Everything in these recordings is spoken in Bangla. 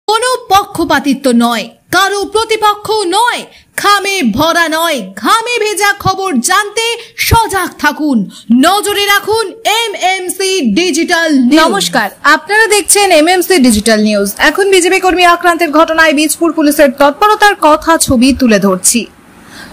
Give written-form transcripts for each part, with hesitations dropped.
কোনো পক্ষপাতিত্ব নয়, কারো প্রতিপক্ষ নয়, খামে ভরা নয়, ঘামে ভেজা খবর জানতে সজাগ থাকুন, নজরে রাখুন এমএমসি ডিজিটাল নিউজ। নমস্কার, আপনারা দেখছেন এমএমসি ডিজিটাল নিউজ। এখন বিজেপি কর্মী আক্রান্তের ঘটনায় বীজপুর পুলিশের তৎপরতার কথা ছবি তুলে ধরছি।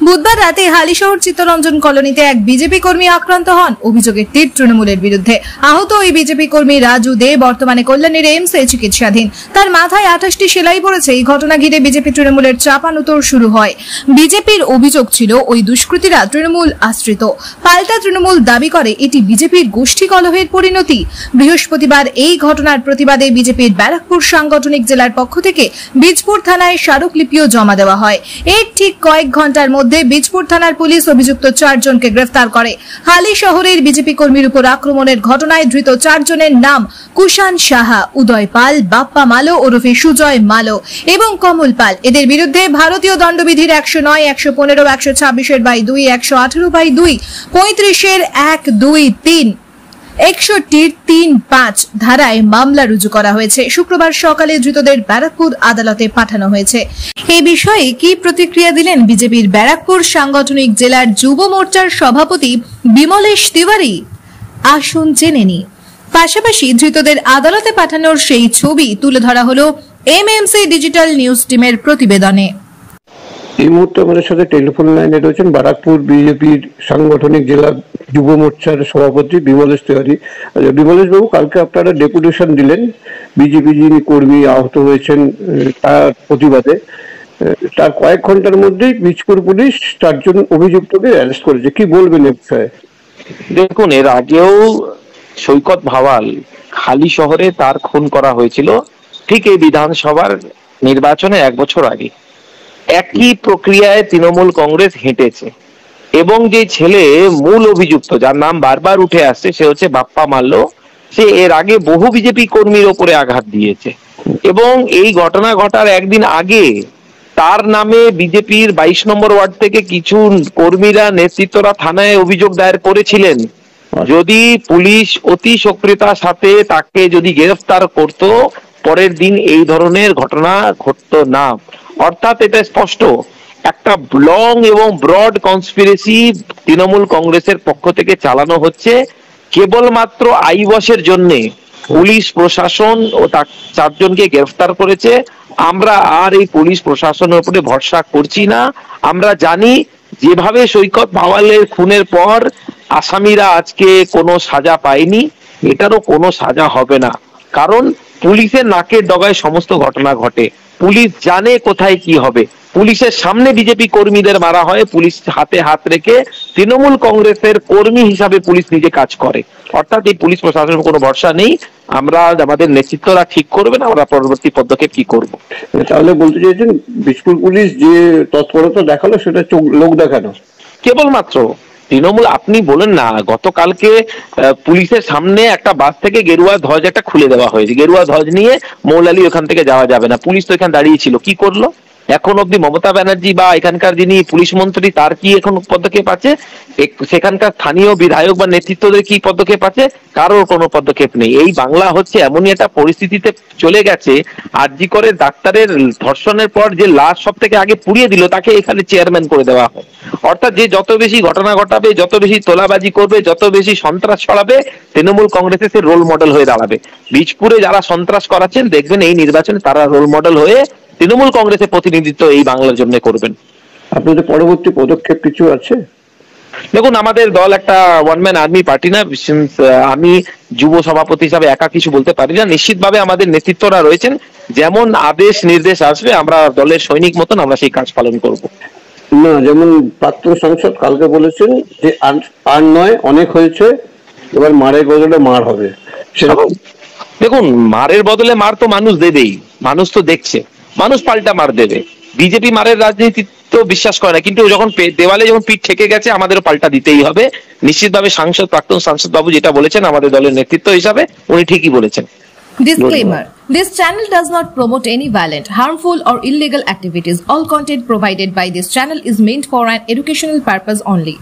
বুধবার রাতে হালিশহর চিত্তরঞ্জন কলোনিতে এক বিজেপি কর্মী আক্রান্ত হন। অভিযোগের তীর তৃণমূলের বিরুদ্ধে। আহত ওই বিজেপি কর্মী রাজু দে বর্তমানে কল্যাণীর এইমসে চিকিৎসাধীন। তার মাথায় 28টি সেলাই পড়েছে। এই ঘটনা ঘিরে বিজেপি তৃণমূলের চাপানুতোর শুরু হয়। বিজেপির অভিযোগ ছিল ওই দুষ্কৃতীরা তৃণমূল আশ্রিত। পাল্টা তৃণমূল দাবি করে এটি বিজেপির গোষ্ঠী কলহের পরিণতি। বৃহস্পতিবার এই ঘটনার প্রতিবাদে বিজেপির ব্যারাকপুর সাংগঠনিক জেলার পক্ষ থেকে বীজপুর থানায় স্মারকলিপিও জমা দেওয়া হয়। এর ঠিক কয়েক ঘন্টার মধ্যে বীজপুর থানার পুলিশ অভিযুক্ত 4 জনকে গ্রেফতার করে। হালি শহরের বিজেপি কর্মীর উপর আক্রমণের ঘটনায় ধৃত 4 জনের নাম কুষাণ সাহা, উদয় পাল, বাপ্পা মালো ওরফে সুজয় মালো এবং কমল পাল। এদের বিরুদ্ধে ভারতীয় দণ্ডবিধির 109, 115, 126/2, 118/2, 35-এর 1, 2, 3, 61-র 3, 5 ধারায় মামলা রুজু করা হয়েছে। শুক্রবার সকালে ধৃতদের ব্যারাকপুর আদালতে পাঠানো হয়েছে। এই বিষয়ে কি প্রতিক্রিয়া দিলেন বিজেপির ব্যারাকপুর সাংগঠনিক জেলার যুব মোর্চার সভাপতি বিমলেশ তিওয়ারি, আসুন জেনে নিই। পাশাপাশি ধৃতদের আদালতে পাঠানোর সেই ছবি তুলে ধরা হলো এমএমসি ডিজিটাল নিউজ টিমের প্রতিবেদনে। এই মুহূর্তে আমাদের সাথে টেলিফোন লাইনে রয়েছেন ব্যারাকপুর বিজেপির সাংগঠনিক জেলা যুব মোর্চার সভাপতি বিমলেশ তিওয়ারি। বিমলেশ বাবু, কালকে আপনারা ডেপুটেশন দিলেন বিজেপি যিনি কর্মী আহত হয়েছেন তার প্রতিবাদে। তার কয়েক ঘন্টার মধ্যেই বীজপুর পুলিশ 4 জন অভিযুক্তকে অ্যারেস্ট করেছে, কি বলবেন এ বিষয়ে? দেখুন, এর আগেও সৈকত ভাওয়াল হালি শহরে তার খুন করা হয়েছিল, ঠিক এই বিধানসভার নির্বাচনে 1 বছর আগে। একই প্রক্রিয়ায় তৃণমূল কংগ্রেস হেঁটেছে এবং যে ছেলে মূল অভিযুক্ত, যার নাম বারবার উঠে আসছে, সে হচ্ছে বাপ্পা মাল্লো। সে এর আগে বহু বিজেপি কর্মীর ওপরে আঘাত দিয়েছে এবং এই ঘটনা ঘটার একদিন আগে তার নামে বিজেপির 22 নম্বর ওয়ার্ড থেকে কিছু কর্মীরা, নেতৃত্বরা থানায় অভিযোগ দায়ের করেছিলেন। যদি পুলিশ অতি সক্রিয়তার সাথে তাকে যদি গ্রেফতার করত, পরের দিন এই ধরনের ঘটনা ঘটতো না। অর্থাৎ এটা স্পষ্ট একটা লং এবং ব্রড কনস্পিরেসি তৃণমূল কংগ্রেসের পক্ষ থেকে চালানো হচ্ছে। কেবলমাত্র আইবসের জন্য পুলিশ প্রশাসন ও তার 4 জনকে গ্রেফতার করেছে। আমরা আর এই পুলিশ প্রশাসনের উপরে ভরসা করছি না। আমরা জানি যেভাবে সৈকত ভাওয়ালের খুনের পর আসামিরা আজকে কোনো সাজা পায়নি, এটারও কোনো সাজা হবে না। কারণ পুলিশের নাকের ডগায় সমস্ত ঘটনা ঘটে। পুলিশ জানে কোথায় কি হবে। পুলিশের সামনে বিজেপি কর্মীদের মারা হয়, পুলিশ হাতে হাত রেখে তৃণমূল কংগ্রেসের কর্মী হিসাবে পুলিশ নিজে কাজ করে। অর্থাৎ এই পুলিশ প্রশাসনের কোনো ভরসা নেই। আমরা, আমাদের নেতৃত্বরা ঠিক করবেন আমরা পরবর্তী পদক্ষেপ কি করব। তাহলে বলতে চাইছেন বীজপুর পুলিশ যে তৎপরতা দেখালো সেটা লোক দেখানো কেবলমাত্র তৃণমূল। আপনি বলেন না, গতকালকে পুলিশের সামনে একটা বাস থেকে গেরুয়া ধ্বজ একটা খুলে দেওয়া হয়েছে। গেরুয়া ধ্বজ নিয়ে মৌলালি ওখান থেকে যাওয়া যাবে না। পুলিশ তো এখানে দাঁড়িয়ে ছিল, কি করলো? এখন অব্দি মমতা ব্যানার্জি বা এখানকার যিনি পুলিশ মন্ত্রী তার কি এখন পদক্ষেপ আছে? সেখানকার স্থানীয় বিধায়ক বা নেতৃত্বদের কি পদক্ষেপ আছে? কারোর কোনো পদক্ষেপ নেই। এই বাংলা হচ্ছে এমনই একটা পরিস্থিতিতে চলে গেছে। আরজি করে ডাক্তারের ধর্ষণের পর যে লাশ সব থেকে আগে পুড়িয়ে দিল, তাকে এখানে চেয়ারম্যান করে দেওয়া হয়। অর্থাৎ যে যত বেশি ঘটনা ঘটাবে, যত বেশি তোলাবাজি করবে, যত বেশি সন্ত্রাস ছড়াবে, তৃণমূল কংগ্রেসের সে রোল মডেল হয়ে দাঁড়াবে। বীজপুরে যারা সন্ত্রাস করাচ্ছেন, দেখবেন এই নির্বাচনে তারা রোল মডেল হয়ে তৃণমূল কংগ্রেসের প্রতিনিধিত্ব এই বাংলার জন্য করবেন। আপনাদের পরবর্তী পদক্ষেপ কিছু আছে? দেখুন, আমাদের দল একটা ওয়ান ম্যান আর্মি পার্টি না। আমি যুব সভাপতি হিসাবে একা কিছু বলতে পারি না। নিশ্চিতভাবে আমাদের নেতৃত্বরা রয়েছেন, যেমন আদেশ নির্দেশ আসবে আমরা দলের সৈনিক মতন আমরা সেই কাজ পালন করব। না, যেমন প্রাক্তন সাংসদ কালকে বলেছেন যে আর নয়, অনেক হয়েছে, এবার মারের বদলে মার হবে। দেখুন, মারের বদলে মার তো মানুষ দেবেই। মানুষ তো দেখছে, মানুষ পাল্টা মার দেবে। বিজেপি মারের রাজনীতি তো বিশ্বাস করে না, কিন্তু যখন দেওয়ালে যখন পিঠ ঠেকে গেছে আমাদেরও পাল্টা দিতেই হবে। নিশ্চিতভাবে প্রাক্তন সাংসদ বাবু যেটা বলেছেন আমাদের দলের নেতৃত্ব হিসাবে উনি ঠিকই বলেছেন। Disclaimer: This channel does not promote any violent, harmful or illegal activities. All content provided by this channel is meant for an educational purpose only.